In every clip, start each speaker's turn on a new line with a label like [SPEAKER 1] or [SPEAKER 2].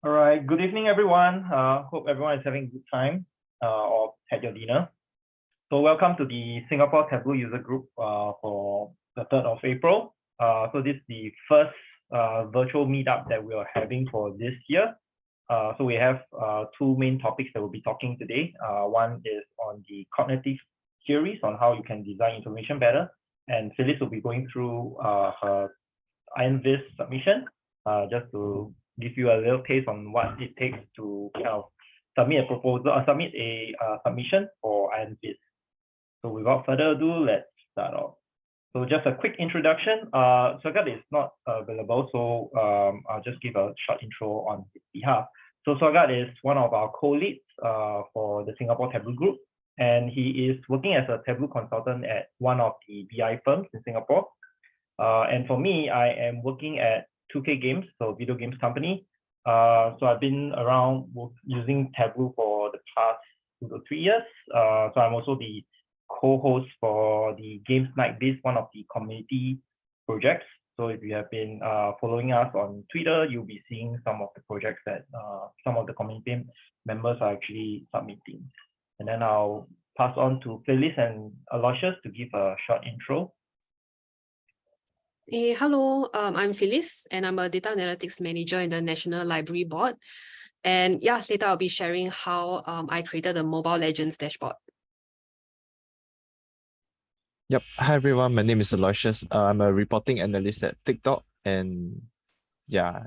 [SPEAKER 1] All right, good evening, everyone. Hope everyone is having a good time or had your dinner. So welcome to the Singapore Tableau user group for the 3rd of April. So this is the first virtual meetup that we are having for this year. So we have two main topics that we'll be talking today. One is on the cognitive theories on how you can design information better. And Phyllis will be going through her Behind-the-Viz submission just to give you a little taste on what it takes to kind of submit a proposal or submit a submission for Behind-the-Viz. So without further ado, let's start off. So just a quick introduction. Sagat is not available, so I'll just give a short intro on his behalf. So Sagat is one of our co-leads for the Singapore Tableau Group, and he is working as a Tableau consultant at one of the BI firms in Singapore. And for me, I am working at 2K Games, so video games company. So I've been around using Tableau for the past 2 to 3 years. So I'm also the co-host for the Games Night Biz, one of the community projects. So if you have been following us on Twitter, you'll be seeing some of the projects that some of the community members are actually submitting. And then I'll pass on to Phyllis and Aloysius to give a short intro.
[SPEAKER 2] Hey, hello, I'm Phyllis, and I'm a data analytics manager in the National Library Board. And yeah, later I'll be sharing how I created the Mobile Legends dashboard.
[SPEAKER 3] Yep. Hi everyone, my name is Aloysius. I'm a reporting analyst at TikTok, and I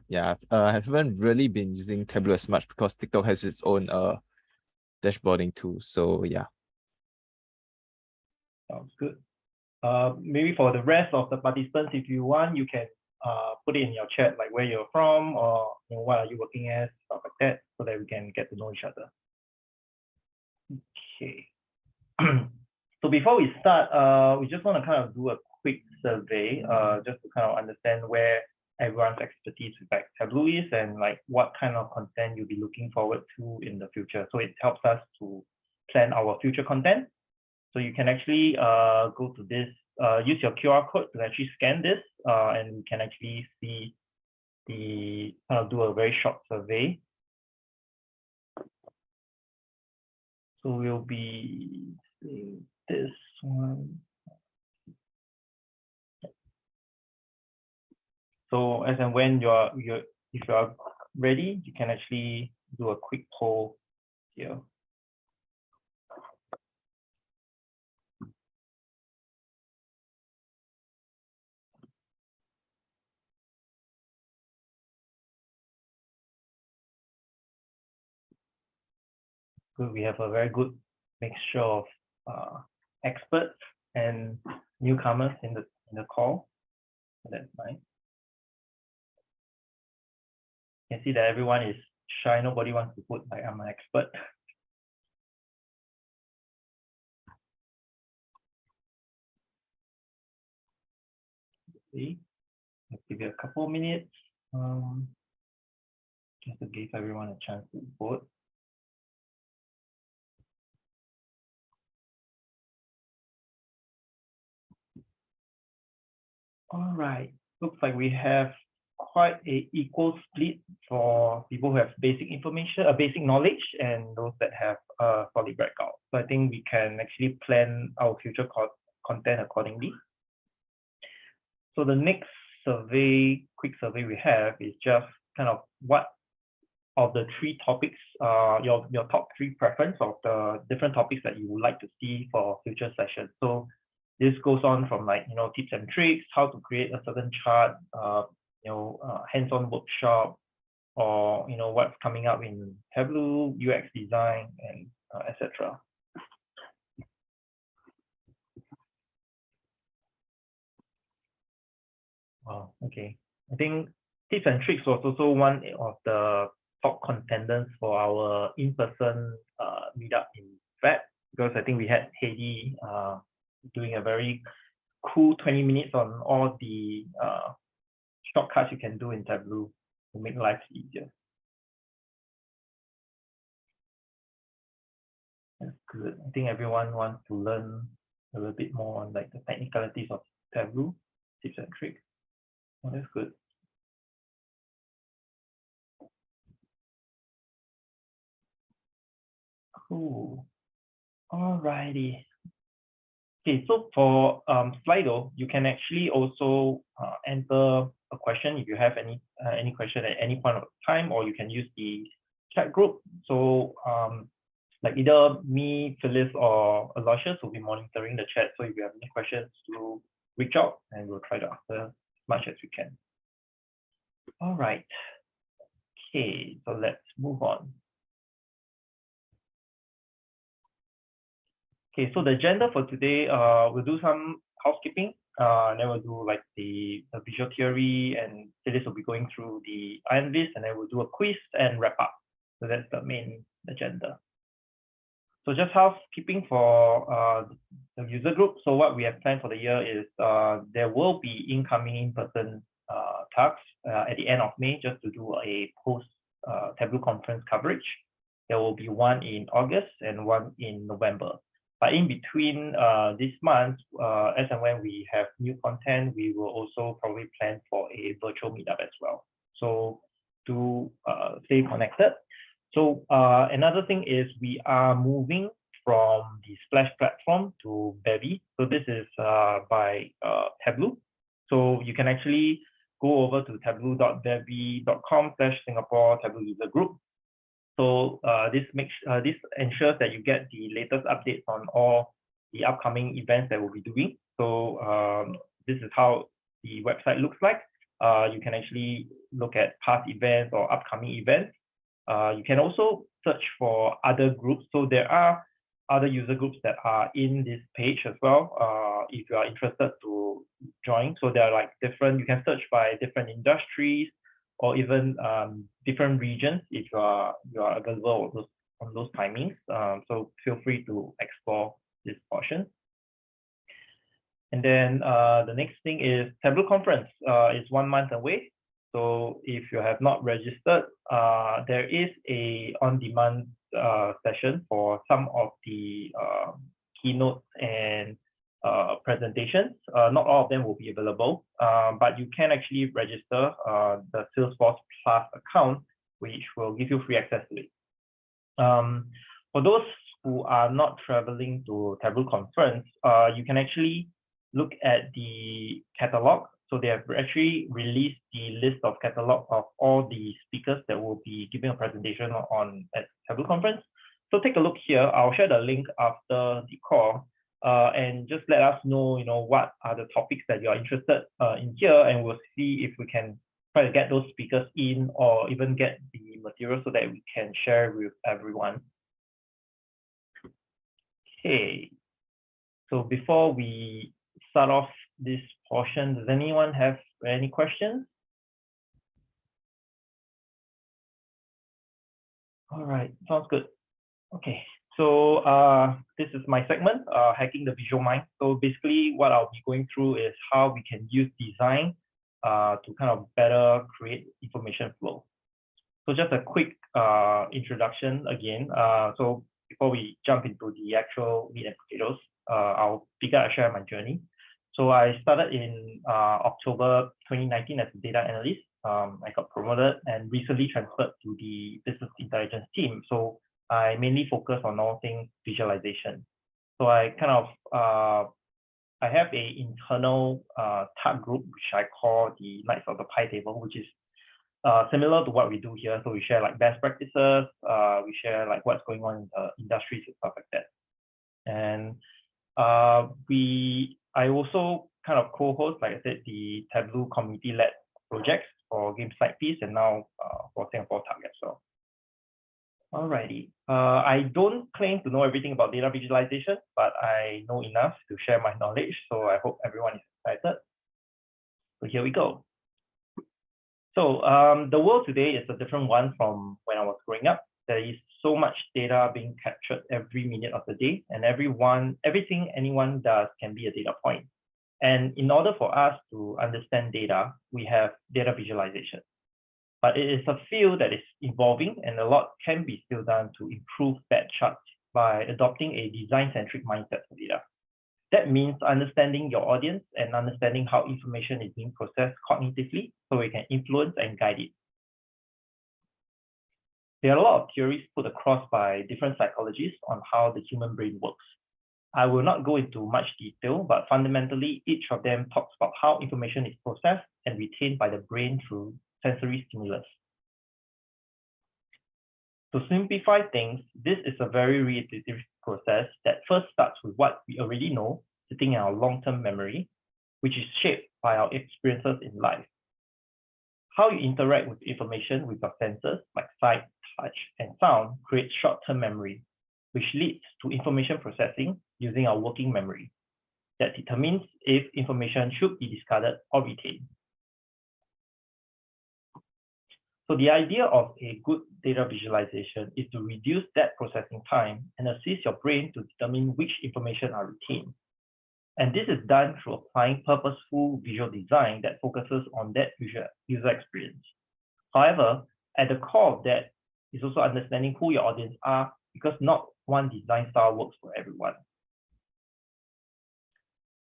[SPEAKER 3] haven't really been using Tableau as much because TikTok has its own dashboarding tool. So yeah.
[SPEAKER 1] Sounds good. Maybe for the rest of the participants, if you want, you can put it in your chat, like where you're from or what are you working as, stuff like that, so that we can get to know each other. Okay. So before we start, we just want to kind of do a quick survey, just to kind of understand where everyone's expertise with like Tableau is and like what kind of content you'll be looking forward to in the future. So it helps us to plan our future content. So you can actually go to this, use your QR code to actually scan this, and you can actually see the kind of do a very short survey. So we'll be seeing this one. So as and when if you are ready, you can actually do a quick poll here. Good. We have a very good mixture of experts and newcomers in the call. So that's nice. You can see that everyone is shy. Nobody wants to put like I'm an expert. See, let's give it a couple of minutes just to give everyone a chance to vote. All right, looks like we have quite a equal split for people who have basic information, basic knowledge, and those that have a solid background. So I think we can actually plan our future content accordingly. So the next survey, quick survey we have is just kind of what of the 3 topics, your top 3 preference of the different topics that you would like to see for future sessions. So this goes on from like, tips and tricks, how to create a certain chart, hands-on workshop, or, what's coming up in Tableau, UX design, and etc. Wow, okay. I think tips and tricks was also one of the top contenders for our in-person meetup in Feb, because I think we had Heidi doing a very cool 20 minutes on all the shortcuts you can do in Tableau to make life easier. That's good. I think everyone wants to learn a little bit more on like the technicalities of Tableau, tips and tricks. Oh, that's good. Cool. Alrighty. Okay, so for Slido, you can actually also enter a question if you have any question at any point of time, or you can use the chat group. So like either me, Phyllis, or Aloysius will be monitoring the chat. So if you have any questions, to reach out and we'll try to answer as much as we can. All right. Okay, so let's move on. Okay, so the agenda for today, we'll do some housekeeping, and then we'll do like the visual theory, and Phyllis will be going through the Behind-the-Viz, and then we'll do a quiz and wrap up. So that's the main agenda. So just housekeeping for the user group. So what we have planned for the year is there will be incoming in-person talks at the end of May, just to do a post Tableau conference coverage. There will be one in August and one in November. But in between this month, as and when we have new content, we will also probably plan for a virtual meetup as well. So to stay connected. So another thing is we are moving from the Splash platform to Bevy. So this is by Tableau. So you can actually go over to tableau.bevy.com/Singapore Tableau user group. So this ensures that you get the latest updates on all the upcoming events that we'll be doing. So this is how the website looks like. You can actually look at past events or upcoming events. You can also search for other groups. So there are other user groups that are in this page as well, if you are interested to join. So there are like different, you can search by different industries, or even different regions if you are available on those timings. So feel free to explore this portion. And then the next thing is Tableau conference is 1 month away. So if you have not registered, there is a on-demand session for some of the keynotes and presentations. Not all of them will be available, but you can actually register the Salesforce Plus account, which will give you free access to it. For those who are not traveling to Tableau conference, you can actually look at the catalog. So they have actually released the list of catalog of all the speakers that will be giving a presentation on at Tableau conference. So take a look here. I'll share the link after the call. And just let us know, what are the topics that you are interested in here, and we'll see if we can try to get those speakers in, or even get the material so that we can share with everyone. Okay, so before we start off this portion, does anyone have any questions? All right, sounds good. Okay. So this is my segment, Hacking the Visual Mind. So basically what I'll be going through is how we can use design to kind of better create information flow. So just a quick introduction again. So before we jump into the actual meat and potatoes, I'll share my journey. So I started in October 2019 as a data analyst. I got promoted and recently transferred to the business intelligence team. So I mainly focus on all things visualization. So I kind of, I have a internal task group, which I call the Knights of the Pie Table, which is similar to what we do here. So we share like best practices, we share like what's going on in the industries and stuff like that. And I also kind of co-host, like I said, the Tableau community-led projects for Game Site Piece, and now for Singapore Tag as well. Alrighty. I don't claim to know everything about data visualization, but I know enough to share my knowledge. So I hope everyone is excited. So here we go. So the world today is a different one from when I was growing up. There is so much data being captured every minute of the day, and everything anyone does can be a data point. And in order for us to understand data, we have data visualization. But it is a field that is evolving, and a lot can be still done to improve that chart by adopting a design-centric mindset for data. That means understanding your audience and understanding how information is being processed cognitively so we can influence and guide it. There are a lot of theories put across by different psychologists on how the human brain works. I will not go into much detail, but fundamentally, each of them talks about how information is processed and retained by the brain through sensory stimulus. To simplify things, this is a very reiterative process that first starts with what we already know, sitting in our long-term memory, which is shaped by our experiences in life. How you interact with information with your senses, like sight, touch, and sound, creates short-term memory, which leads to information processing using our working memory that determines if information should be discarded or retained. So the idea of a good data visualization is to reduce that processing time and assist your brain to determine which information are retained. And this is done through applying purposeful visual design that focuses on that user experience. However, at the core of that is also understanding who your audience are, because not one design style works for everyone.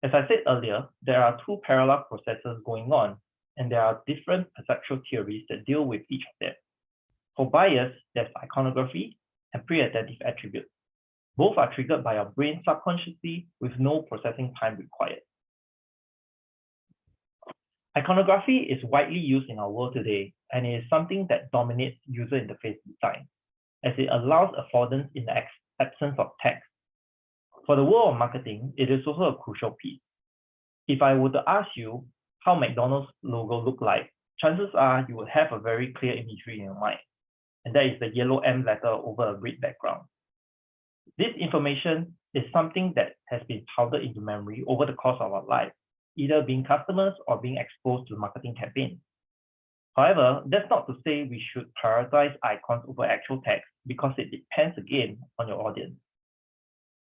[SPEAKER 1] As I said earlier, there are two parallel processes going on, and there are different perceptual theories that deal with each of them. For bias, there's iconography and pre-attentive attributes. Both are triggered by our brain subconsciously with no processing time required. Iconography is widely used in our world today, and it is something that dominates user interface design, as it allows affordance in the absence of text. For the world of marketing, it is also a crucial piece. If I were to ask you how McDonald's logo look like, chances are you would have a very clear imagery in your mind, and that is the yellow M letter over a red background. This information is something that has been powdered into memory over the course of our life, either being customers or being exposed to marketing campaigns. However, that's not to say we should prioritize icons over actual text, because it depends again on your audience.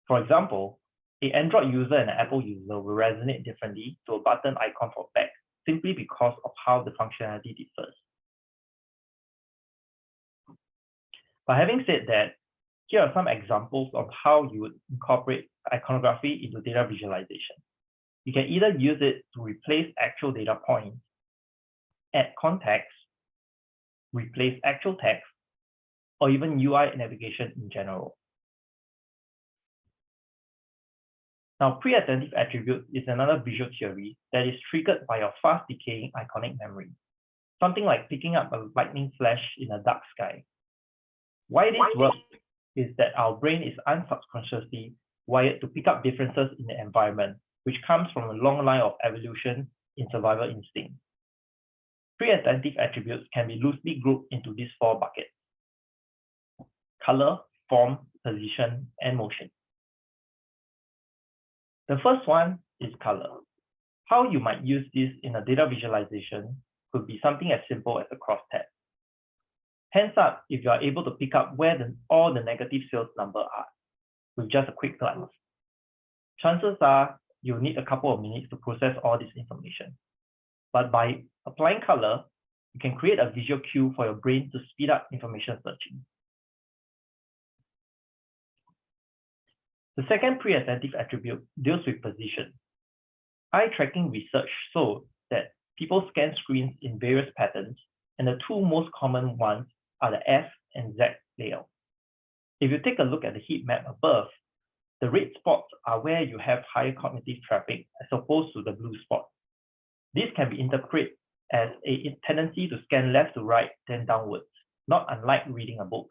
[SPEAKER 1] For example, an Android user and an Apple user will resonate differently to a button icon for back, simply because of how the functionality differs. But having said that, here are some examples of how you would incorporate iconography into data visualization. You can either use it to replace actual data points, add context, replace actual text, or even UI navigation in general. Now, pre-attentive attribute is another visual theory that is triggered by your fast decaying iconic memory, something like picking up a lightning flash in a dark sky. Why this works is that our brain is unsubconsciously wired to pick up differences in the environment, which comes from a long line of evolution in survival instinct. Pre-attentive attributes can be loosely grouped into these four buckets: color, form, position, and motion. The first one is color. How you might use this in a data visualization could be something as simple as a crosstab. Hands up if you are able to pick up where all the negative sales numbers are with just a quick glance. Chances are you'll need a couple of minutes to process all this information. But by applying color, you can create a visual cue for your brain to speed up information searching. The second pre-attentive attribute deals with position. Eye tracking research showed that people scan screens in various patterns, and the two most common ones are the F and Z layout. If you take a look at the heat map above, the red spots are where you have higher cognitive traffic as opposed to the blue spot. This can be interpreted as a tendency to scan left to right, then downwards, not unlike reading a book.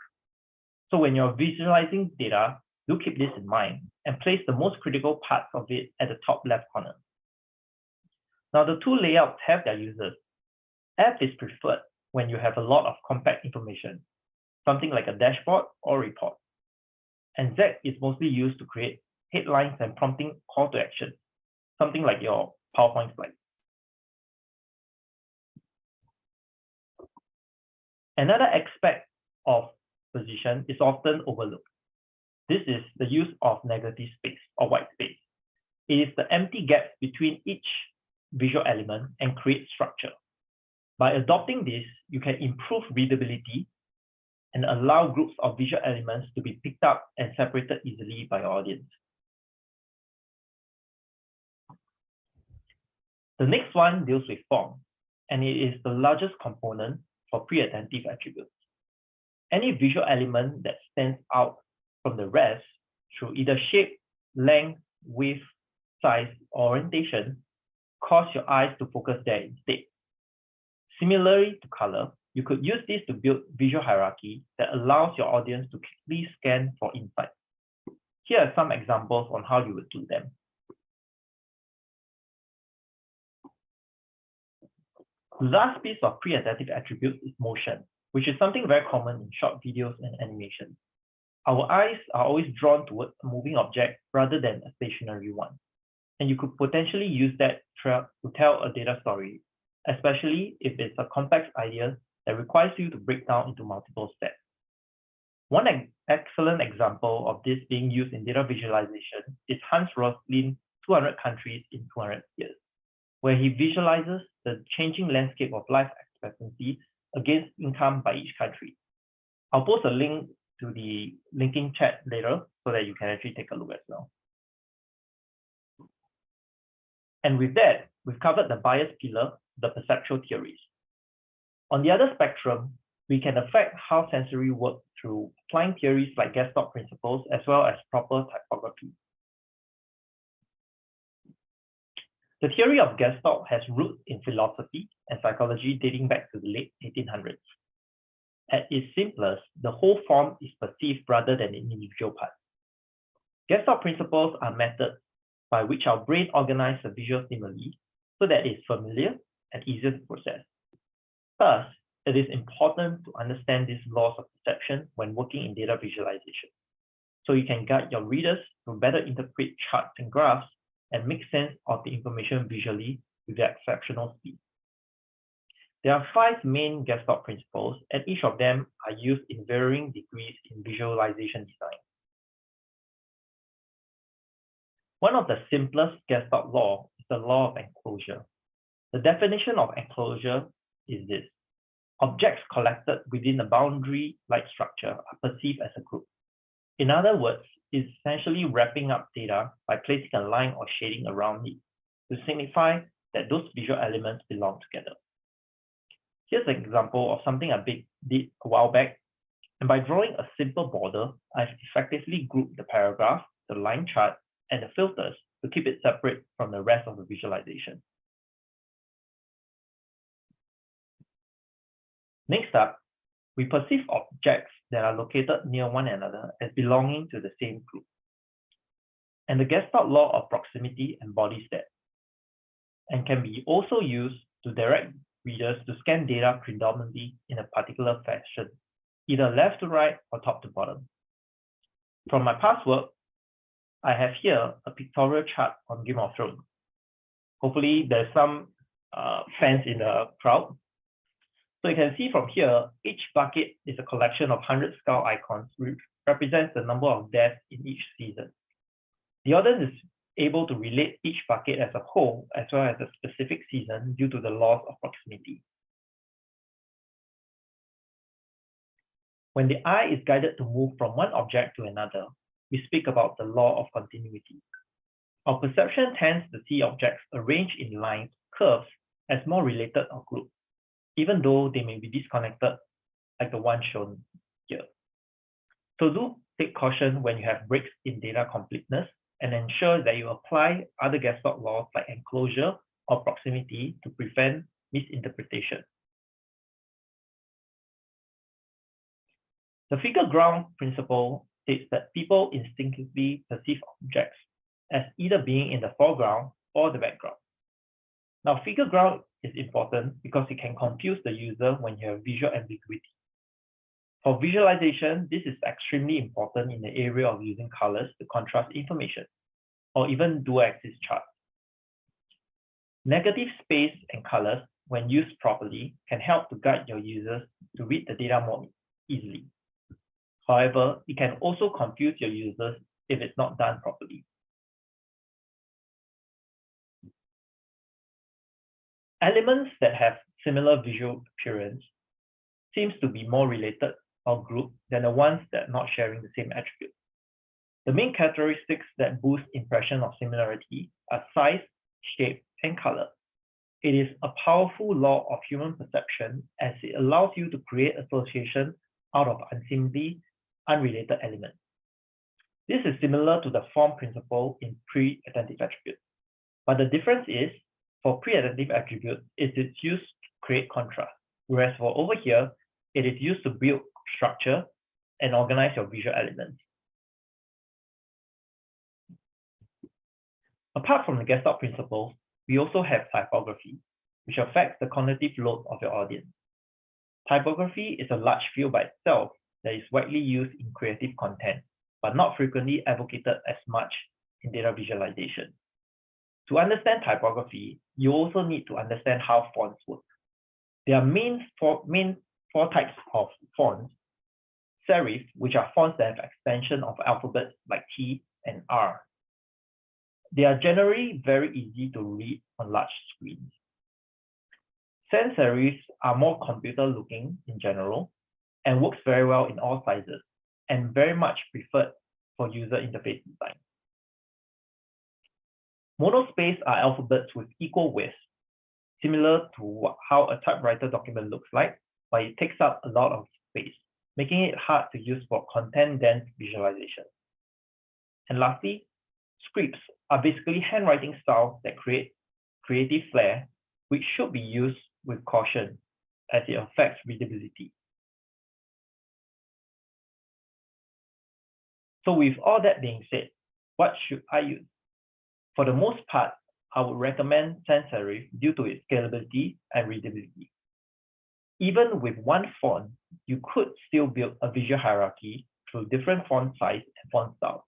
[SPEAKER 1] So when you're visualizing data, do keep this in mind and place the most critical parts of it at the top left corner. Now, the two layouts have their uses. F is preferred when you have a lot of compact information, something like a dashboard or report. And Z is mostly used to create headlines and prompting call to action, something like your PowerPoint slide. Another aspect of position is often overlooked. This is the use of negative space or white space. It is the empty gap between each visual element and create structure. By adopting this, you can improve readability and allow groups of visual elements to be picked up and separated easily by your audience. The next one deals with form, and it is the largest component for pre-attentive attributes. Any visual element that stands out from the rest through either shape, length, width, size, or orientation cause your eyes to focus there instead. Similarly to color, you could use this to build visual hierarchy that allows your audience to quickly scan for insight. Here are some examples on how you would do them. The last piece of pre-adaptive attributes is motion, which is something very common in short videos and animation. Our eyes are always drawn towards a moving object rather than a stationary one. And you could potentially use that to tell a data story, especially if it's a complex idea that requires you to break down into multiple steps. One excellent example of this being used in data visualization is Hans Rosling's 200 Countries in 200 Years, where he visualizes the changing landscape of life expectancy against income by each country. I'll post a link to the linking chat later so that you can actually take a look as well. And with that, we've covered the bias pillar, the perceptual theories. On the other spectrum, we can affect how sensory works through applying theories like Gestalt principles as well as proper typography. The theory of Gestalt has roots in philosophy and psychology dating back to the late 1800s. At its simplest, the whole form is perceived rather than individual parts. Gestalt principles are methods by which our brain organizes a visual stimuli so that it's familiar and easier to process. Thus, it is important to understand these laws of perception when working in data visualization, so you can guide your readers to better interpret charts and graphs and make sense of the information visually with their exceptional speed. There are 5 main Gestalt principles, and each of them are used in varying degrees in visualization design. One of the simplest Gestalt laws is the law of enclosure. The definition of enclosure is this: objects collected within a boundary-like structure are perceived as a group. In other words, it's essentially wrapping up data by placing a line or shading around it to signify that those visual elements belong together. Here's an example of something I did a while back, and by drawing a simple border, I've effectively grouped the paragraph, the line chart, and the filters to keep it separate from the rest of the visualization. Next up, we perceive objects that are located near one another as belonging to the same group. And the Gestalt law of proximity embodies that, and can be also used to direct readers to scan data predominantly in a particular fashion, either left to right or top to bottom. From my past work, I have here a pictorial chart on Game of Thrones. Hopefully there's some fans in the crowd. So you can see from here, each bucket is a collection of 100 skull icons, which represents the number of deaths in each season. The audience is able to relate each bucket as a whole, as well as a specific season due to the laws of proximity. When the eye is guided to move from one object to another, we speak about the law of continuity. Our perception tends to see objects arranged in lines, curves, as more related or grouped, even though they may be disconnected, like the one shown here. So do take caution when you have breaks in data completeness, and ensure that you apply other Gestalt laws like enclosure or proximity to prevent misinterpretation. The figure ground principle states that people instinctively perceive objects as either being in the foreground or the background. Now, figure ground is important because it can confuse the user when you have visual ambiguity. For visualization, this is extremely important in the area of using colors to contrast information, or even dual-axis charts. Negative space and colors, when used properly, can help to guide your users to read the data more easily. However, it can also confuse your users if it's not done properly. Elements that have similar visual appearance seems to be more related or grouped than the ones that are not sharing the same attributes. The main characteristics that boost impression of similarity are size, shape, and color. It is a powerful law of human perception as it allows you to create association out of unseemly, unrelated elements. This is similar to the form principle in pre-attentive attributes. But the difference is, for pre-attentive attributes, it is used to create contrast, whereas for over here, it is used to build structure and organize your visual elements. Apart from the Gestalt principles, we also have typography, which affects the cognitive load of your audience. Typography is a large field by itself that is widely used in creative content, but not frequently advocated as much in data visualization. To understand typography, you also need to understand how fonts work. There are main four types of fonts. Serif, which are fonts that have extension of alphabets like T and R. They are generally very easy to read on large screens. Sans serifs are more computer-looking in general and works very well in all sizes and very much preferred for user interface design. Monospace are alphabets with equal width, similar to how a typewriter document looks like, but it takes up a lot of space, making it hard to use for content-dense visualization. And lastly, scripts are basically handwriting styles that create creative flair, which should be used with caution as it affects readability. So with all that being said, what should I use? For the most part, I would recommend sans serif due to its scalability and readability. Even with one font, you could still build a visual hierarchy through different font size and font styles,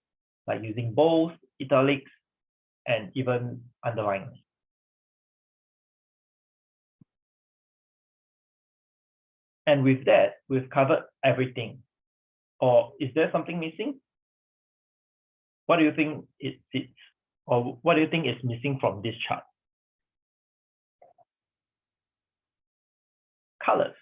[SPEAKER 1] like using bolds, italics, and even underlines. And with that, we've covered everything. Or is there something missing? What do you think it sits? Or what do you think is missing from this chart? Colors.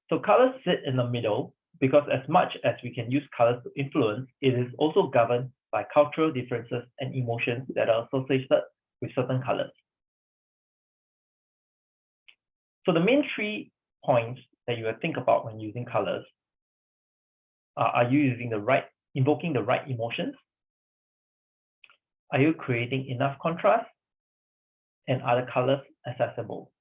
[SPEAKER 1] So colors sit in the middle because as much as we can use colors to influence, it is also governed by cultural differences and emotions that are associated with certain colors. So the main 3 points that you will think about when using colors are you invoking the right emotions? Are you creating enough contrast? And are the colors accessible?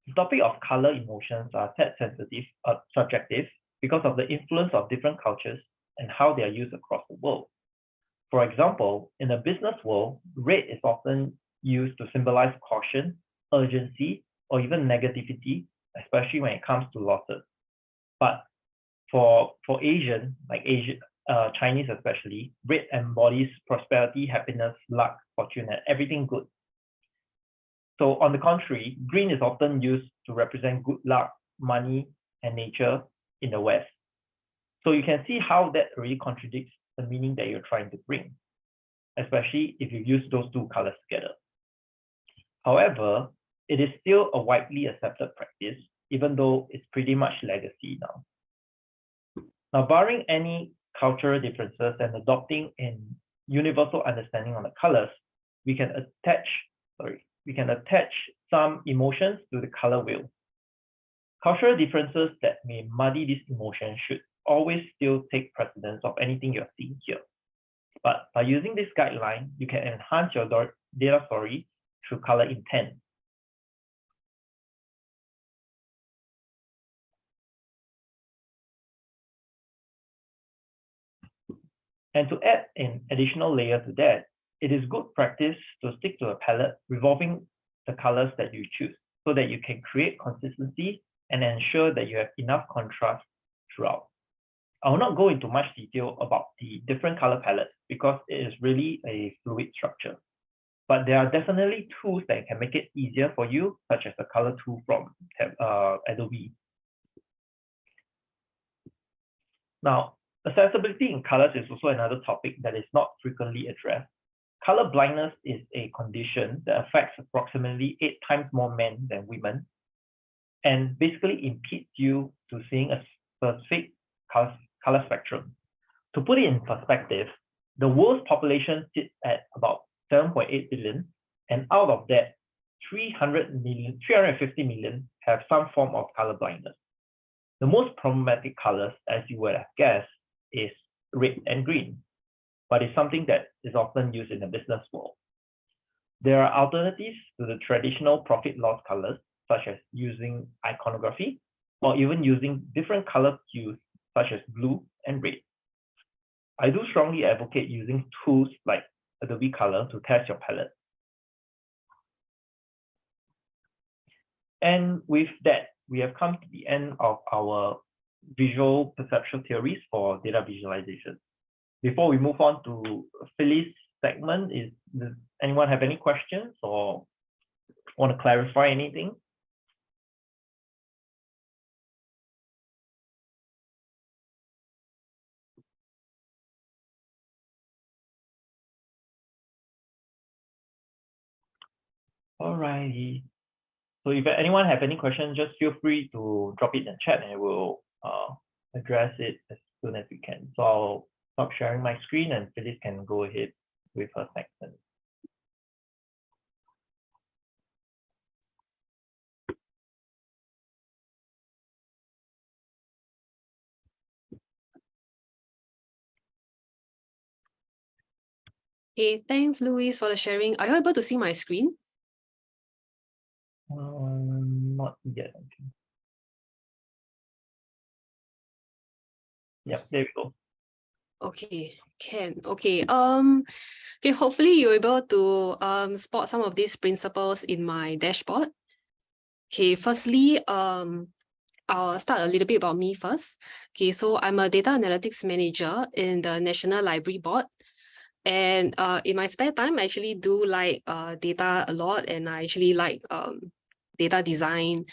[SPEAKER 1] The topic of color emotions are subjective because of the influence of different cultures and how they are used across the world. For example, in the business world, red is often used to symbolize caution, urgency, or even negativity, especially when it comes to losses. But for Asian, like Chinese especially, red embodies prosperity, happiness, luck, fortune, and everything good. So on the contrary, green is often used to represent good luck, money, and nature in the West. So you can see how that really contradicts the meaning that you're trying to bring, especially if you use those 2 colors together. However, it is still a widely accepted practice, even though it's pretty much legacy now. Now, barring any cultural differences and adopting a universal understanding on the colors, we can attach some emotions to the color wheel. Cultural differences that may muddy these emotions should always still take precedence of anything you're seeing here. But by using this guideline, you can enhance your data story through color intent. And to add an additional layer to that, it is good practice to stick to a palette revolving the colors that you choose so that you can create consistency and ensure that you have enough contrast throughout. I will not go into much detail about the different color palettes because it is really a fluid structure. But there are definitely tools that can make it easier for you, such as the color tool from Adobe. Now, accessibility in colors is also another topic that is not frequently addressed. Color blindness is a condition that affects approximately 8 times more men than women and basically impedes you to seeing a specific color spectrum. To put it in perspective, the world's population sits at about 7.8 billion, and out of that, 350 million have some form of color blindness. The most problematic colors, as you would have guessed, is red and green, but it's something that is often used in the business world. There are alternatives to the traditional profit loss colors, such as using iconography, or even using different color hues, such as blue and red. I do strongly advocate using tools like Adobe Color to test your palette. And with that, we have come to the end of our visual perceptual theories for data visualization. Before we move on to Phyllis' segment, does anyone have any questions or want to clarify anything? All righty. So if anyone have any questions, just feel free to drop it in the chat and we'll address it as soon as we can. So I'll stop sharing my screen and Phyllis can go ahead with her section.
[SPEAKER 2] Okay, thanks, Louise, for the sharing. Are you able to see my screen?
[SPEAKER 1] Not yet. Okay. Yep, there we go.
[SPEAKER 2] Okay, can. Okay. Okay, hopefully you're able to spot some of these principles in my dashboard. Okay, firstly, I'll start a little bit about me first. Okay, so I'm a data analytics manager in the National Library Board. And in my spare time, I actually do like data a lot, and I actually like data design.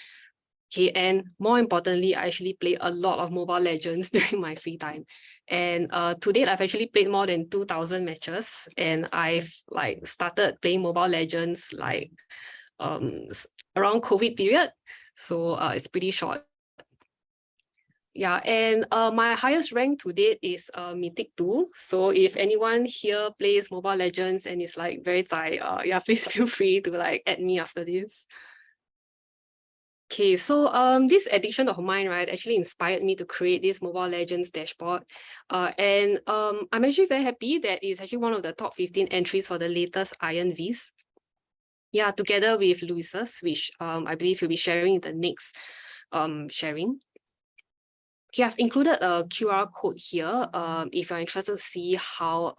[SPEAKER 2] Okay, and more importantly, I actually play a lot of Mobile Legends during my free time. And to date, I've actually played more than 2,000 matches, and I've like started playing Mobile Legends like around COVID period. So it's pretty short. Yeah, and my highest rank to date is Mythic 2. So if anyone here plays Mobile Legends and is like very zai, yeah, please feel free to like add me after this. Okay, so this addiction of mine, right, actually inspired me to create this Mobile Legends dashboard. And I'm actually very happy that it's actually one of the top 15 entries for the latest Behind-the-Viz. Yeah, together with Louisa's, which I believe you'll be sharing in the next sharing. Okay, I've included a QR code here if you're interested to see how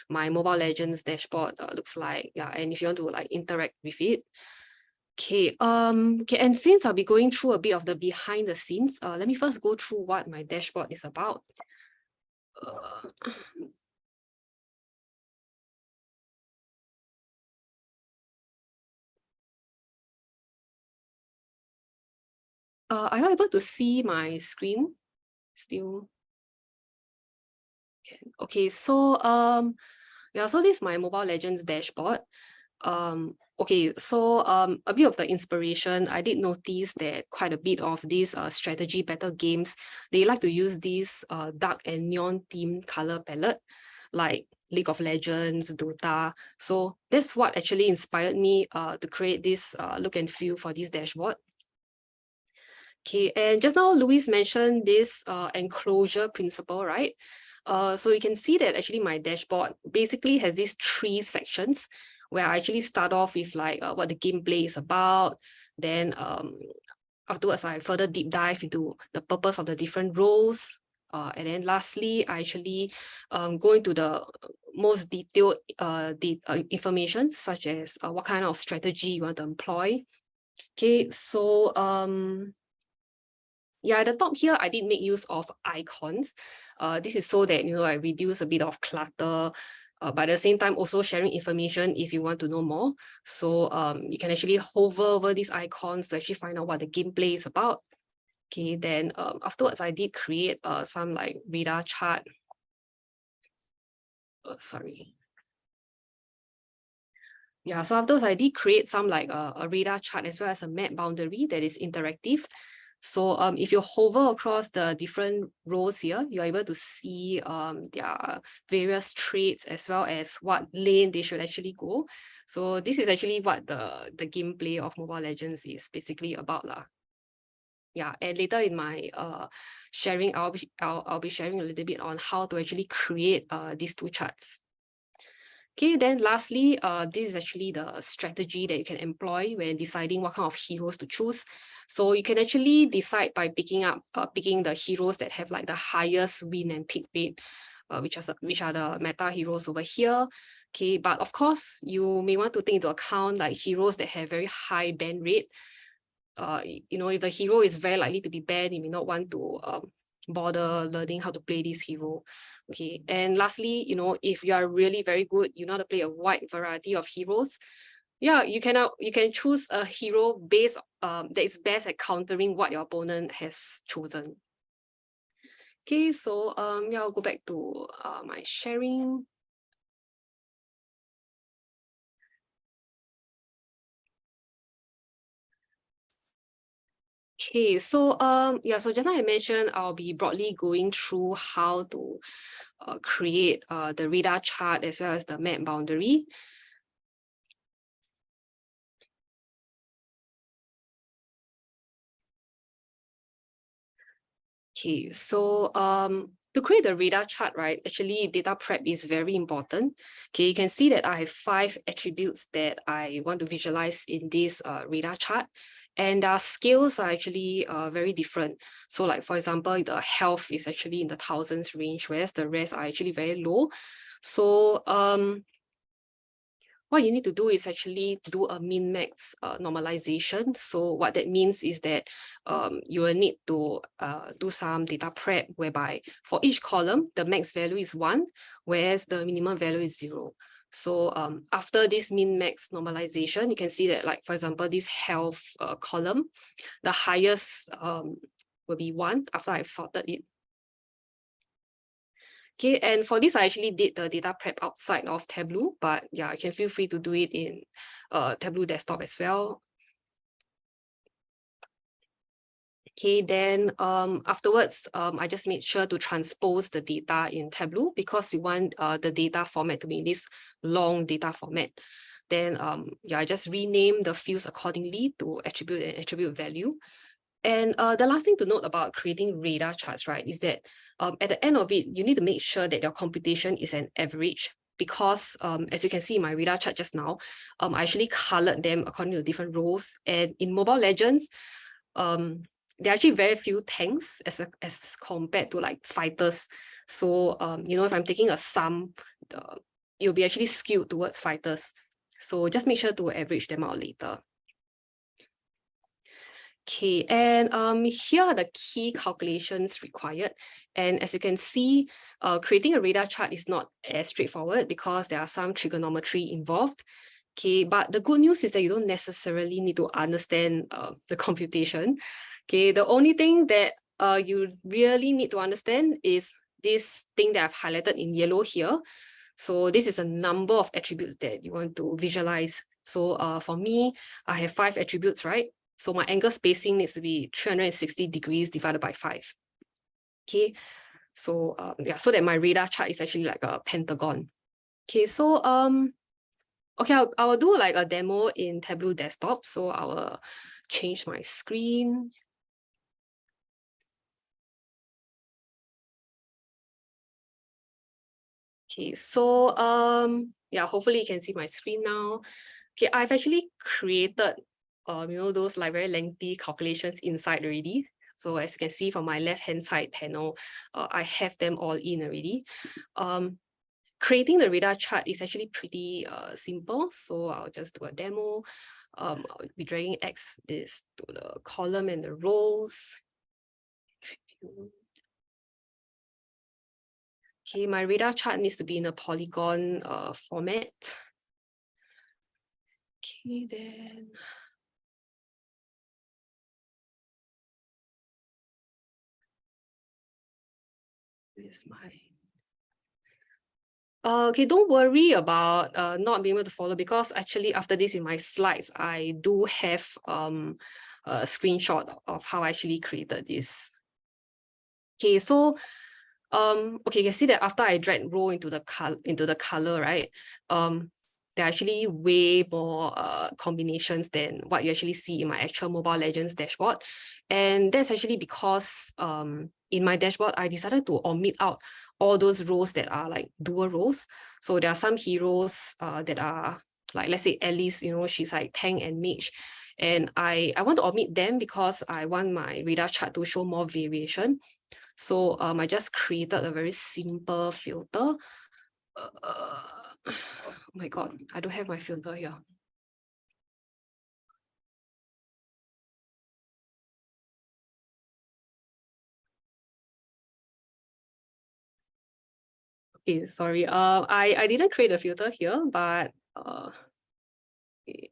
[SPEAKER 2] my Mobile Legends dashboard looks like. Yeah, and if you want to like interact with it. Okay, okay, and since I'll be going through a bit of the behind the scenes, let me first go through what my dashboard is about. Are you able to see my screen still? Okay, so yeah, so this is my Mobile Legends dashboard. Okay, so a bit of the inspiration, I did notice that quite a bit of these strategy battle games, they like to use this dark and neon theme color palette, like League of Legends, Dota. So that's what actually inspired me to create this look and feel for this dashboard. Okay, and just now Louise mentioned this enclosure principle, right? So you can see that actually my dashboard basically has these 3 sections where I actually start off with like what the gameplay is about. Then afterwards, I further deep dive into the purpose of the different roles. And then lastly, I actually go into the most detailed information, such as what kind of strategy you want to employ. Okay, so yeah, at the top here, I did make use of icons. This is so that, you know, I reduce a bit of clutter, but at the same time, also sharing information if you want to know more. So you can actually hover over these icons to actually find out what the gameplay is about. Okay, then afterwards, I did create some like radar chart. Sorry. Yeah, so afterwards, I did create some like a radar chart as well as a map boundary that is interactive. So if you hover across the different rows here, you're able to see their various traits as well as what lane they should actually go. So this is actually what the gameplay of Mobile Legends is basically about lah. Yeah, and later in my sharing, I'll be sharing a little bit on how to actually create these two charts. Okay, then lastly, this is actually the strategy that you can employ when deciding what kind of heroes to choose. So you can actually decide by picking the heroes that have like the highest win and pick rate, which are the meta heroes over here. Okay, but of course, you may want to take into account like heroes that have very high ban rate. You know, if the hero is very likely to be banned, you may not want to bother learning how to play this hero. Okay, and lastly, you know, if you are really very good, you know how to play a wide variety of heroes. Yeah, you can choose a hero based that is best at countering what your opponent has chosen. Okay, so yeah, I'll go back to my sharing. Okay, so yeah, so just now I mentioned I'll be broadly going through how to create the radar chart as well as the map boundary. Okay, so to create the radar chart, right, actually data prep is very important. Okay, you can see that I have 5 attributes that I want to visualize in this radar chart. And their scales are actually very different. So like, for example, the health is actually in the thousands range, whereas the rest are actually very low. So what you need to do is actually do a min-max normalization. So what that means is that you will need to do some data prep whereby for each column, the max value is 1, whereas the minimum value is 0. So after this min-max normalization, you can see that, like, for example, this health column, the highest will be 1 after I've sorted it. Okay, and for this, I actually did the data prep outside of Tableau, but yeah, you can feel free to do it in Tableau desktop as well. Okay, then afterwards, I just made sure to transpose the data in Tableau because you want the data format to be in this long data format. Then yeah, I just rename the fields accordingly to attribute and attribute value. And the last thing to note about creating radar charts, right, is that at the end of it, you need to make sure that your computation is an average because as you can see in my radar chart just now, I actually colored them according to different roles. And in Mobile Legends, there are actually very few tanks as compared to like fighters. So, you know, if I'm taking a sum, it'll be actually skewed towards fighters. So just make sure to average them out later. Okay, and here are the key calculations required. And as you can see, creating a radar chart is not as straightforward because there are some trigonometry involved. Okay, but the good news is that you don't necessarily need to understand the computation. Okay, the only thing that you really need to understand is this thing that I've highlighted in yellow here. So this is a number of attributes that you want to visualize. So for me, I have 5 attributes, right? So my angle spacing needs to be 360 degrees divided by 5. Okay, so yeah, so that my radar chart is actually like a pentagon. Okay, so okay, I will do like a demo in Tableau desktop. So I will change my screen. Okay, so yeah, hopefully you can see my screen now. Okay, I've actually created you know, those like very lengthy calculations inside already. So as you can see from my left-hand side panel, I have them all in already. Creating the radar chart is actually pretty simple. So I'll just do a demo. I'll be dragging this to the column and the rows. Okay, my radar chart needs to be in a polygon format. Okay, then. Here's my. Okay, don't worry about not being able to follow because actually after this in my slides, I do have a screenshot of how I actually created this. Okay, so okay, you can see that after I drag row into the color, right? there are actually way more combinations than what you actually see in my actual Mobile Legends dashboard. And that's actually because in my dashboard, I decided to omit out all those roles that are like dual roles. So there are some heroes that are like, let's say Alice, you know, she's like tank and mage. And I want to omit them because I want my radar chart to show more variation. So I just created a very simple filter. Oh my God, I don't have my filter here. Okay, sorry. I didn't create a filter here, but okay.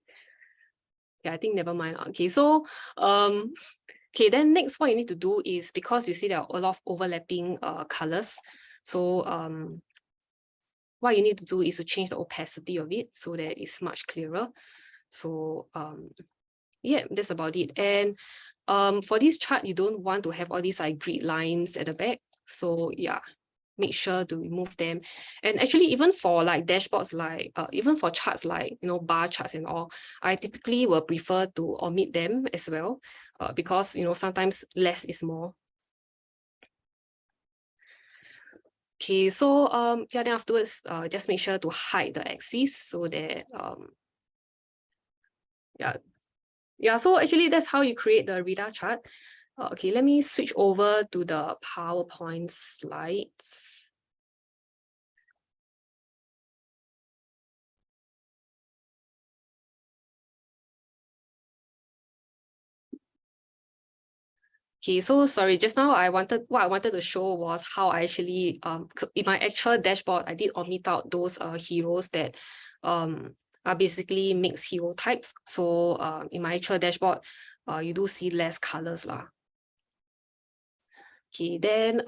[SPEAKER 2] Yeah, I think never mind. Okay, so okay, then next what you need to do is, because you see there are a lot of overlapping colors. So what you need to do is to change the opacity of it so that it's much clearer. So yeah, that's about it. And for this chart, you don't want to have all these like grid lines at the back. So yeah, make sure to remove them. And actually, even for like dashboards, like even for charts like, you know, bar charts and all, I typically will prefer to omit them as well, because, you know, sometimes less is more. Okay, so yeah, then afterwards, just make sure to hide the axis so that yeah, so actually that's how you create the radar chart. Okay, let me switch over to the PowerPoint slides. Okay, so sorry, just now what I wanted to show was how I actually so in my actual dashboard, I did omit out those heroes that are basically mixed hero types. So in my actual dashboard, you do see less colors lah. Okay, then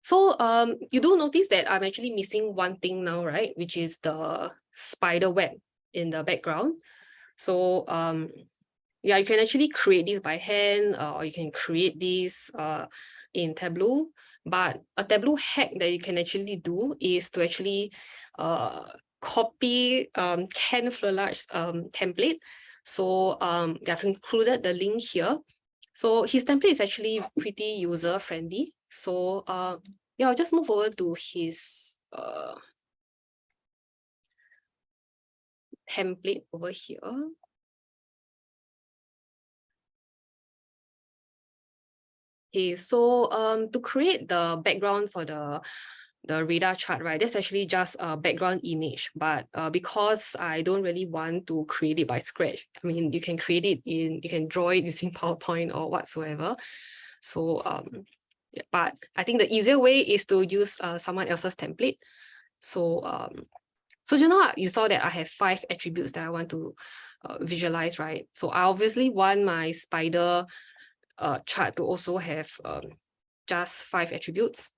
[SPEAKER 2] so you do notice that I'm actually missing one thing now, right? Which is the spider web in the background. So yeah, you can actually create this by hand, or you can create this in Tableau. But a Tableau hack that you can actually do is to actually copy Ken Fleur's template. So I've included the link here. So his template is actually pretty user-friendly. So yeah, I'll just move over to his template over here. Okay, so to create the background for the radar chart, right, that's actually just a background image. But because I don't really want to create it by scratch, I mean, you can create it you can draw it using PowerPoint or whatsoever. So yeah, but I think the easier way is to use someone else's template. So so you know, you saw that I have 5 attributes that I want to visualize, right? So I obviously want my spider chart to also have just 5 attributes.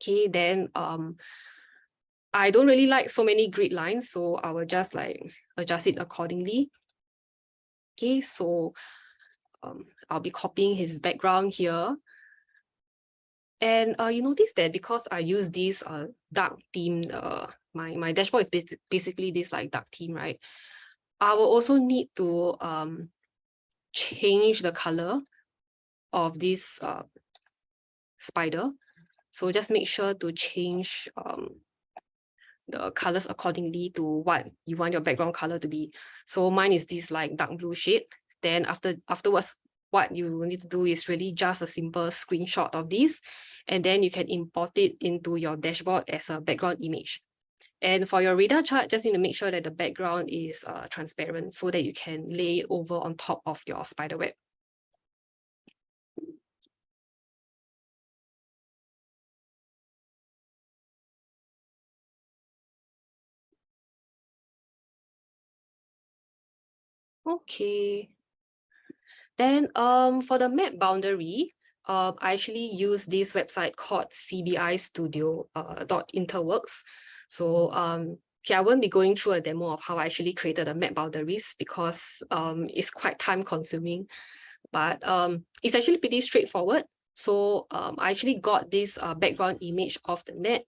[SPEAKER 2] Okay, then I don't really like so many grid lines, so I will just like adjust it accordingly. Okay, so I'll be copying his background here. And you notice that because I use this dark theme, my dashboard is basically this like dark theme, right? I will also need to change the color of this spider. So just make sure to change the colors accordingly to what you want your background color to be. So mine is this like dark blue shade. Then afterwards, what you need to do is really just a simple screenshot of this, and then you can import it into your dashboard as a background image. And for your radar chart, just need to make sure that the background is transparent so that you can lay it over on top of your spider web. Okay. Then for the map boundary, I actually use this website called cbistudio.interworks. So okay, I won't be going through a demo of how I actually created the map boundaries because it's quite time consuming, but it's actually pretty straightforward. So I actually got this background image of the net.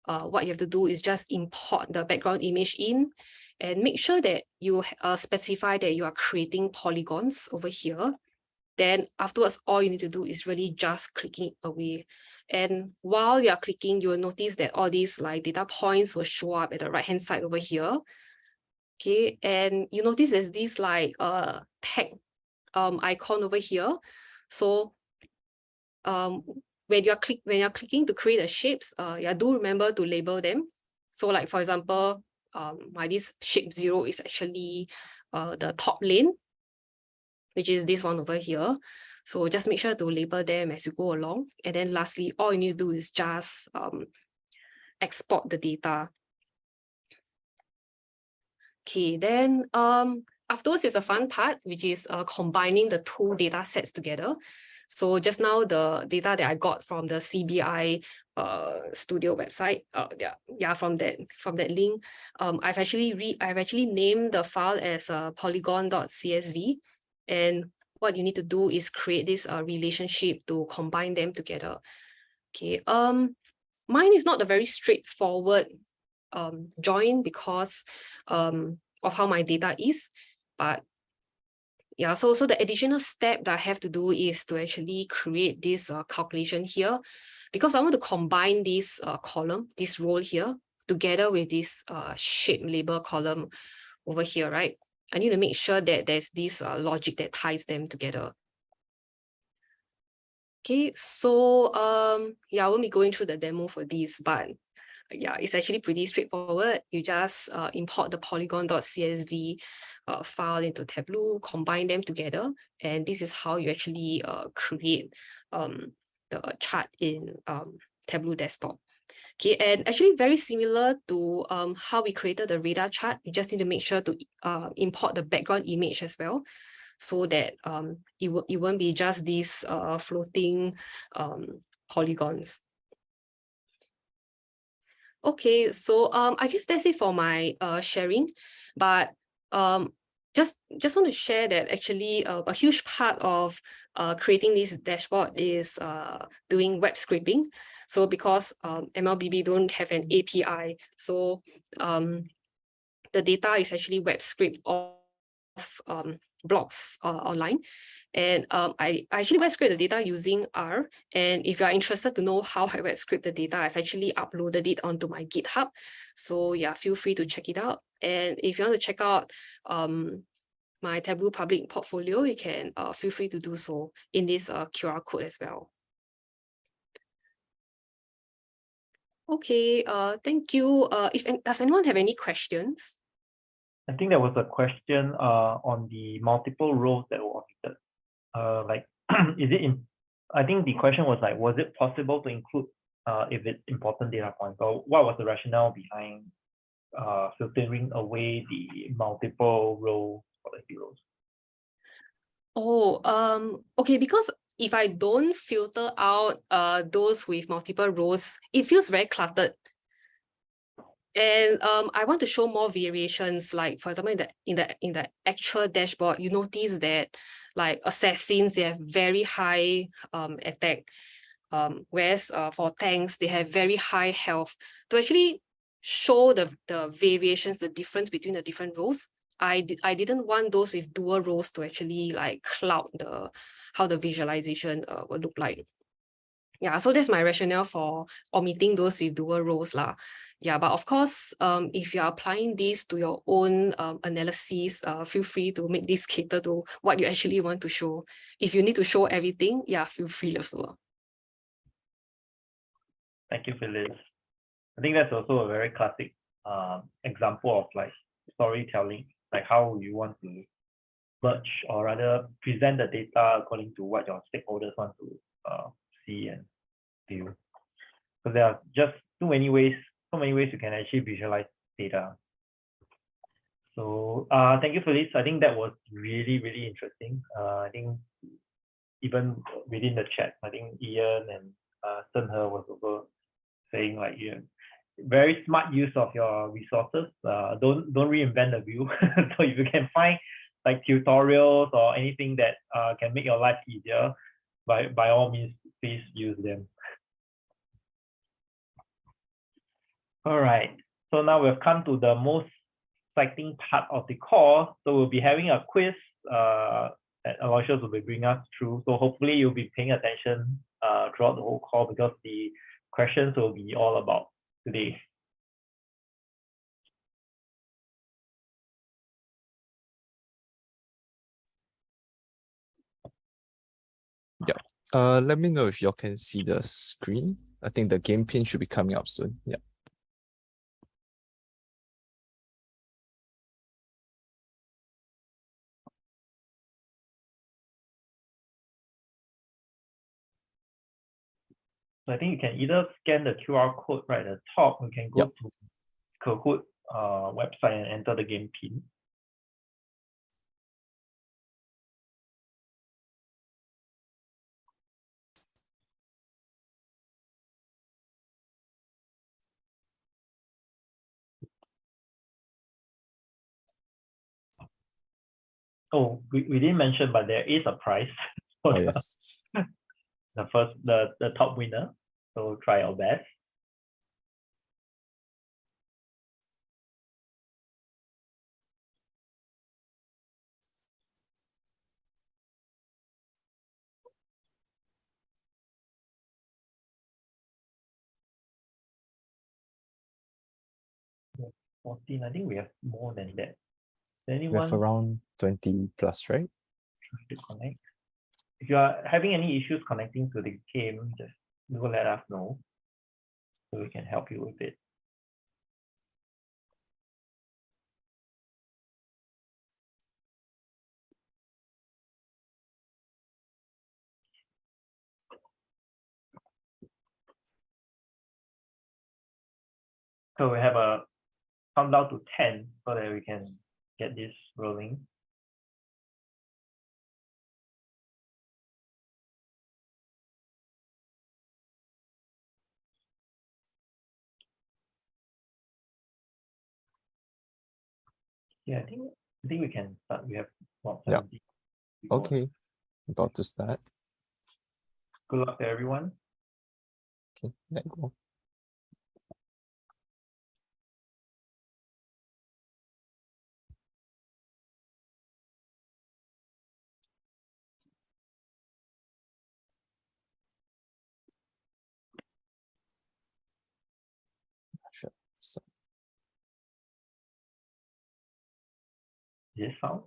[SPEAKER 2] what you have to do is just import the background image in, and make sure that you specify that you are creating polygons over here. Then afterwards, all you need to do is really just clicking away. And while you're clicking, you will notice that all these like data points will show up at the right-hand side over here. Okay, and you notice there's this like tag icon over here. So when you're clicking to create the shapes, yeah, do remember to label them. So like for example, this shape 0 is actually the top lane, which is this one over here. So just make sure to label them as you go along. And then lastly, all you need to do is just export the data. Okay, then afterwards is a fun part, which is combining the two data sets together. So just now, the data that I got from the CBI Studio website, from that link, I've actually named the file as polygon.csv, and what you need to do is create this relationship to combine them together. Okay, mine is not a very straightforward join because of how my data is, but yeah, so the additional step that I have to do is to actually create this calculation here, because I want to combine this column, this row here, together with this shape label column over here, right? I need to make sure that there's this logic that ties them together. Okay, so yeah, I won't be going through the demo for this, but yeah, it's actually pretty straightforward. You just import the polygon.csv file into Tableau, combine them together, and this is how you actually create the chart in Tableau desktop. Okay, and actually very similar to how we created the radar chart, you just need to make sure to import the background image as well, so that it won't be just these floating polygons. Okay, so I guess that's it for my sharing, but just want to share that actually a huge part of creating this dashboard is doing web scraping. So because MLBB don't have an API, so the data is actually web scraped off blogs online. And I actually web scrape the data using R. And if you are interested to know how I web scrape the data, I've actually uploaded it onto my GitHub. So yeah, feel free to check it out. And if you want to check out my Tableau public portfolio, you can feel free to do so in this QR code as well. Okay, thank you. Does anyone have any questions?
[SPEAKER 1] I think there was a question on the multiple rows that were omitted. Like, is it in? I think the question was like, was it possible to include if it's important data points? So what was the rationale behind filtering away the multiple rows for the heroes?
[SPEAKER 2] Oh, okay, because if I don't filter out those with multiple rows, it feels very cluttered. And I want to show more variations. Like for example, in the actual dashboard, you notice that like assassins, they have very high attack, whereas for tanks, they have very high health. To actually show the variations, the difference between the different roles, I didn't want those with dual roles to actually like cloud how the visualization would look like. Yeah, so that's my rationale for omitting those with dual roles lah. Yeah, but of course, if you're applying this to your own analysis, feel free to make this cater to what you actually want to show. If you need to show everything, yeah, feel free also.
[SPEAKER 1] Thank you, Phyllis. I think that's also a very classic example of like storytelling, like how you want to merge or rather present the data according to what your stakeholders want to see and view. So there are just so many ways you can actually visualize data. So thank you, Phyllis. I think that was really, really interesting. I think even within the chat, I think Ian and Senhe was also saying like, very smart use of your resources. Don't reinvent the wheel. So if you can find like tutorials or anything that can make your life easier, by all means, please use them. All right. So now we've come to the most exciting part of the call. So we'll be having a quiz that Aloysius will be bringing us through. So hopefully you'll be paying attention throughout the whole call because the questions will be all about today.
[SPEAKER 3] Let me know if y'all can see the screen. I think the game pin should be coming up soon. Yeah.
[SPEAKER 1] So I think you can either scan the QR code right at the top, or you can go
[SPEAKER 3] Yep.
[SPEAKER 1] to Kahoot website and enter the game pin. Oh, we didn't mention, but there is a prize for
[SPEAKER 3] Oh yes.
[SPEAKER 1] the top winner. So try your best. Yeah, 14. I think we have more than that.
[SPEAKER 3] We
[SPEAKER 1] Anyone
[SPEAKER 3] have around 20 plus, right?
[SPEAKER 1] trying to connect? If you are having any issues connecting to the game, just do let us know so we can help you with it. So we have a countdown to 10 so that we can get this rolling. Yeah, I think we can start. We have about
[SPEAKER 3] Yeah.
[SPEAKER 1] 70 people.
[SPEAKER 3] Okay. About to start.
[SPEAKER 1] Good luck to everyone.
[SPEAKER 3] Okay, let go. Sure. So,
[SPEAKER 1] Is this sound?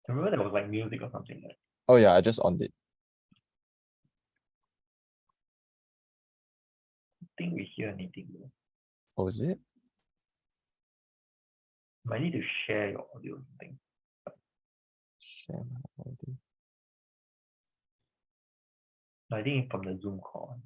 [SPEAKER 1] I remember there was like music or something like that.
[SPEAKER 3] oh yeah, I just on it.
[SPEAKER 1] I think we hear anything though.
[SPEAKER 3] Oh, is it?
[SPEAKER 1] Might need to share your audio or something.
[SPEAKER 3] Share my audio.
[SPEAKER 1] I think from the Zoom call.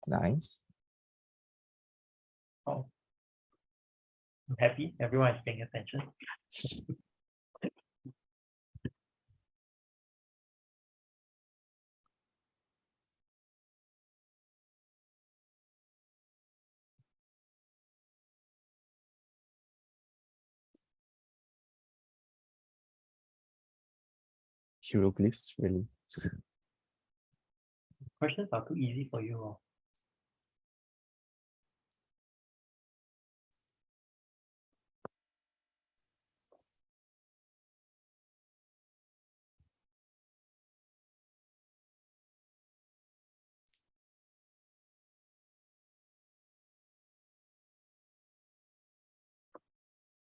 [SPEAKER 3] Nice.
[SPEAKER 1] Oh, I'm happy. Everyone is paying attention.
[SPEAKER 3] Hieroglyphs, really.
[SPEAKER 1] Questions are too easy for you all.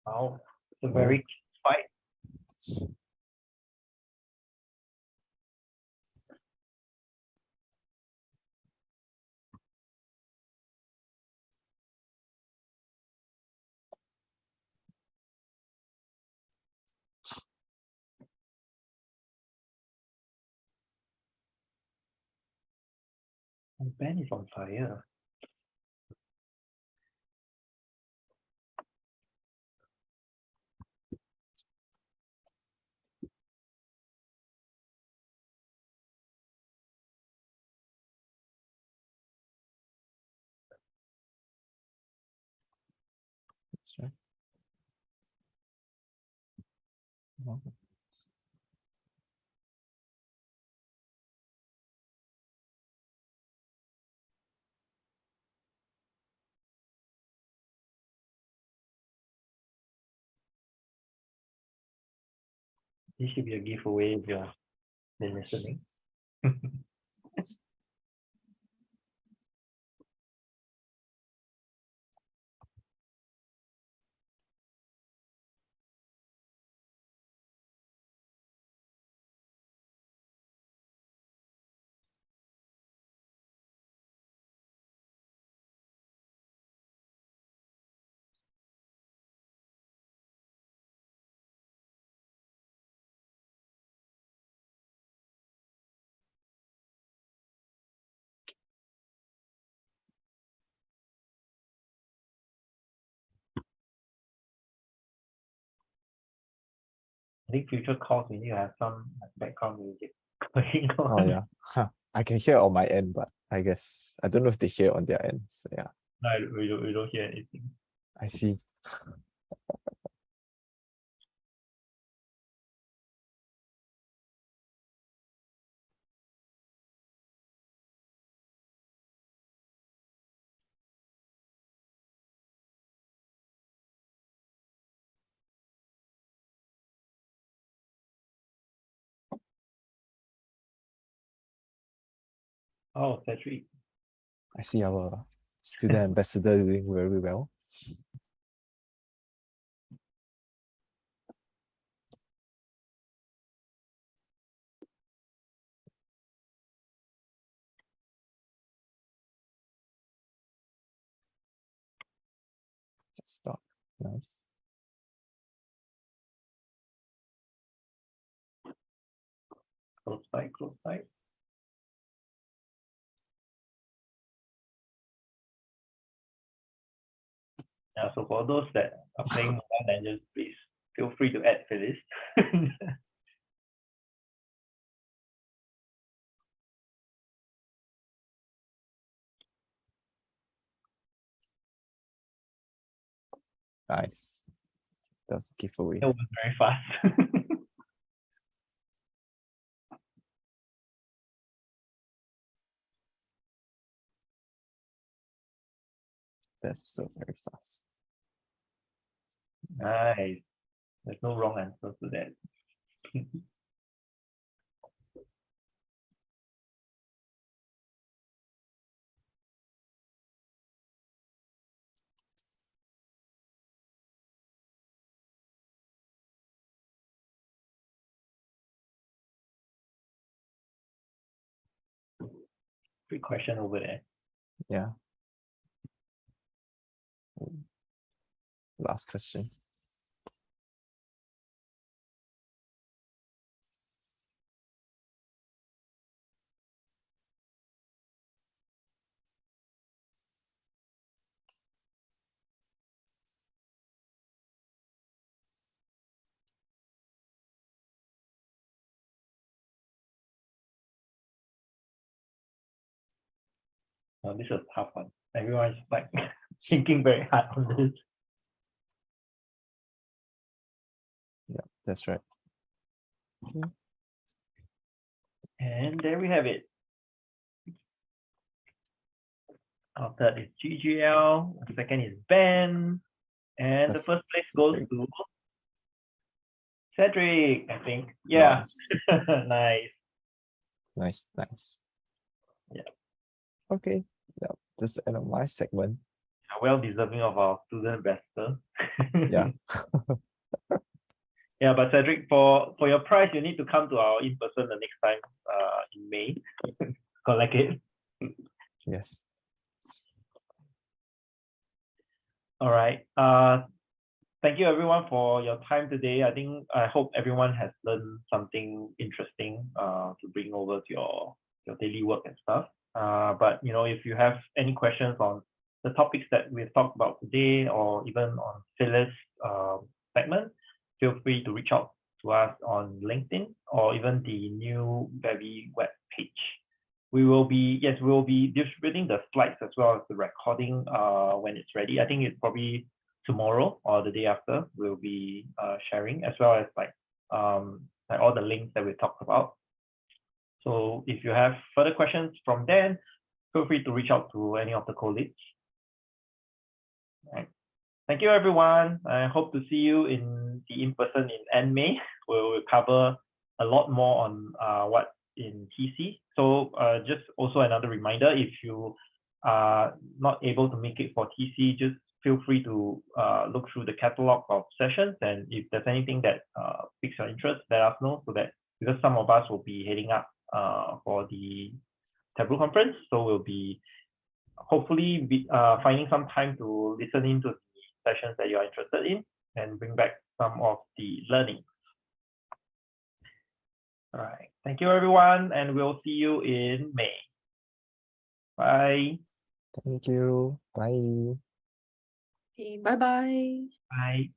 [SPEAKER 1] Wow, it's a very fight. My pen is on fire.
[SPEAKER 3] That's right. Oh.
[SPEAKER 1] This should be a giveaway if you've been listening. I think future calls we need to have some background music going on.
[SPEAKER 3] Oh yeah. Huh. I can hear on my end, but I guess I don't know if they hear on their end. So yeah,
[SPEAKER 1] No, we don't hear anything.
[SPEAKER 3] I see.
[SPEAKER 1] Oh, Cedric.
[SPEAKER 3] I see our student ambassador doing very well. Just stop. Nice.
[SPEAKER 1] Close side, close side. Yeah, so for those that are playing Mobile Legends, please feel free to add Phyllis.
[SPEAKER 3] Nice. That's a giveaway.
[SPEAKER 1] It was very fast.
[SPEAKER 3] That's so very fast.
[SPEAKER 1] Nice. There's no wrong answer to that. Good question over there.
[SPEAKER 3] Yeah. Last question.
[SPEAKER 1] This is a tough one. Everyone's like thinking very hard on this.
[SPEAKER 3] Yeah, that's right. Okay.
[SPEAKER 1] And there we have it. Our third is GGL, the second is Ben, and
[SPEAKER 3] That's
[SPEAKER 1] the first place goes
[SPEAKER 3] Cedric.
[SPEAKER 1] to Cedric, I think. Yeah.
[SPEAKER 3] Nice.
[SPEAKER 1] Nice.
[SPEAKER 3] Nice, nice.
[SPEAKER 1] Yeah.
[SPEAKER 3] Okay. Yeah, that's the end of my segment.
[SPEAKER 1] Well deserving of our student ambassador.
[SPEAKER 3] Yeah.
[SPEAKER 1] Yeah, but Cedric, for your prize, you need to come to our in-person the next time in May. Collect it.
[SPEAKER 3] Yes.
[SPEAKER 1] All right. Thank you everyone for your time today. I hope everyone has learned something interesting to bring over to your daily work and stuff. But if you have any questions on the topics that we've talked about today, or even on Phyllis segment, feel free to reach out to us on LinkedIn or even the new Bevy web page. We will be distributing the slides as well as the recording when it's ready. I think it's probably tomorrow or the day after, we'll be sharing, as well as like all the links that we talked about. So if you have further questions from then, feel free to reach out to any of the colleagues. Right. Thank you, everyone. I hope to see you in the in-person in end May. We'll cover a lot more on what in TC. So just also another reminder, if you are not able to make it for TC, just feel free to look through the catalog of sessions, and if there's anything that piques your interest, let us know, so that, because some of us will be heading up for the Tableau conference, so we'll be hopefully finding some time to listen into the sessions that you are interested in and bring back some of the learning. All right, thank you, everyone, and we'll see you in May. Bye.
[SPEAKER 3] Thank you. Bye.
[SPEAKER 2] Okay, bye-bye.
[SPEAKER 1] Bye.